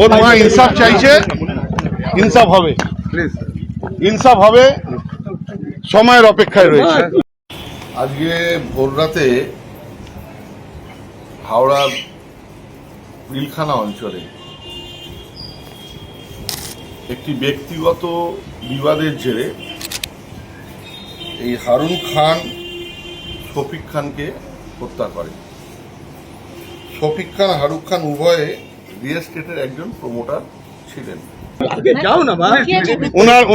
ওর মা ইনসাফ চাইছে, ইনসাফ হবে, ইনসাফ হবে, সময়ের অপেক্ষায় রয়েছে। আজকে ভোররাতে হাওড়ার পিলখানা অঞ্চলে একটি ব্যক্তিগত বিবাদের জেরে এই হারুন খান শফিক খানকে হত্যা করে। শফিক খান হারুন খান উভয়ে রিয়েল এস্টেটের একজন প্রমোটার ছিলেন।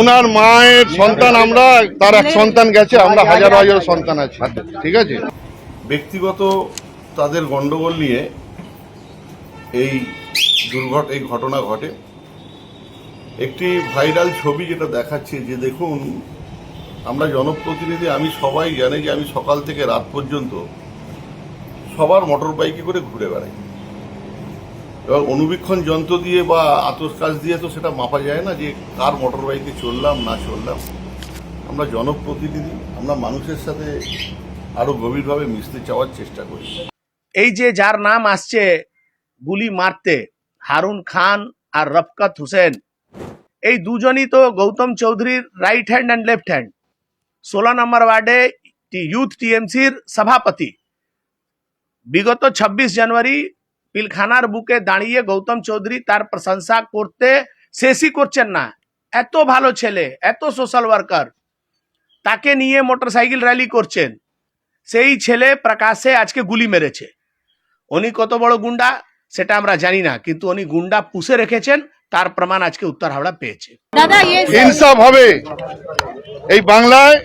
ওনার মায়ের সন্তান আমরা, তার এক সন্তান গেছে, আমরা হাজার হাজার সন্তান আছে, ঠিক আছে। ব্যক্তিগত তাদের গন্ডগোল নিয়ে এই ঘটনা ঘটে। একটি ভাইরাল ছবি যেটা দেখাচ্ছে যে দেখুন, আমরা জনপ্রতিনিধি, আমি সবাই জানে যে আমি সকাল থেকে রাত পর্যন্ত সবার মোটর বাইকে করে ঘুরে বেড়াই, এবং অনুবীক্ষণ যন্ত্র দিয়ে বা আতসকাচ দিয়ে তো সেটা মাপা যায় না যে কার মোটর বাইকে চললাম না চললাম। আমরা জনপ্রতিনিধি, আমরা মানুষের সাথে আরো গভীরভাবে মিশতে চাওয়ার চেষ্টা করি। এই যে যার নাম আসছে গুলি মারতে, হারুন খান আর রফকত হোসেন, এই দুজনই তো গৌতম চৌধুরীর right hand and left hand. 16 নম্বর ওয়ার্ডে ইউথ টিএমসির সভাপতি। বিগত 26 জানুয়ারি পিলখানার বুকে দাঁড়িয়ে গৌতম চৌধুরী তার প্রশংসা করতে শেষই করছেন না। এত ভালো ছেলে, এত সোশ্যাল ওয়ার্কার, তাকে নিয়ে মোটরসাইকেল র্যালি করছেন। সেই ছেলে প্রকাশ্যে আজকে গুলি মেরেছে। উনি কত বড় গুন্ডা সেটা আমরা জানি না, কিন্তু উনি গুন্ডা পুষে রেখেছেন, তার প্রমাণ আজকে উত্তর হাওড়া পেয়েছে। ইনসাফ হবে। এই বাংলায়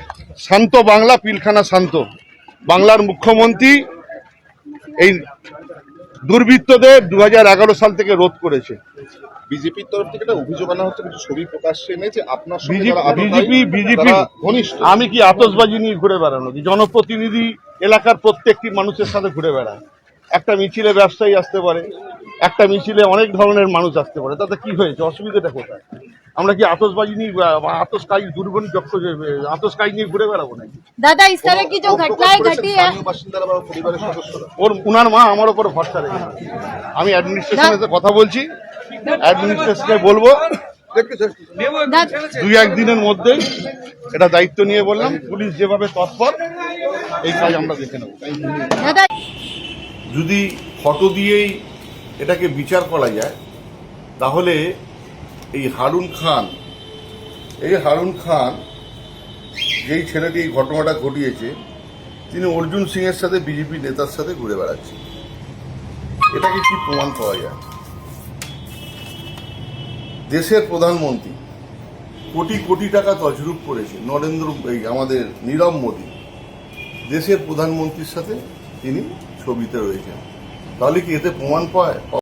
শান্ত বাংলা, পিলখানা শান্ত। বাংলার মুখ্যমন্ত্রী এই দুর্বৃত্তদের 2011 সাল থেকে রোধ করেছে। বিজেপির তরফ থেকে একটা অভিযোগ আনা হচ্ছে, কিছু ছবি প্রকাশ্যে এনেছে আপনার বিজেপি। আমি কি আতশবাজি নিয়ে ঘুরে বেড়ানো? জনপ্রতিনিধি এলাকার প্রত্যেকটি মানুষের সাথে ঘুরে বেড়ায়। একটা মিছিলে ব্যবসায়ী আসতে পারে, একটা মিছিলে অনেক ধরনের মানুষ আসতে পারে, তাতে কি হয়েছে? অসুবিধাটা কোথায়? আমরা কি আতশবাজি নিয়ে, আতশকাজ দুর্গন্ধ আতশকাজ নিয়ে ঘুরে বেড়াবো নাকি? দাদা, इस तरह की जो घटनाएं घटी है, ওর উনার মা আমার উপর ভরসা রেখেছে। আমি অ্যাডমিনিস্ট্রেশনের সাথে কথা বলছি, অ্যাডমিনিস্ট্রেশনকে বলবো 2-1 দিনের মধ্যেই এটা দায়িত্ব নিয়ে বললাম, পুলিশ যেভাবে তৎপর, এই কাজ আমরা দেখে নেব। যদি ফটো দিয়েই এটাকে বিচার করা যায়, তাহলে এই হারুন খান যেই ছেলেটি এই ঘটনাটা ঘটিয়েছে, তিনি অর্জুন সিং এর সাথে, বিজেপি নেতার সাথে ঘুরে বেড়াচ্ছে। এটাকে কি প্রমাণ পাওয়া যায়? দেশের প্রধানমন্ত্রী কোটি কোটি টাকা তছরূপ করেছে, আমাদের নীরব মোদী দেশের প্রধানমন্ত্রীর সাথে তিনি ছবিতে রয়েছেন। তাহলে কি এতে প্রমাণ পায়?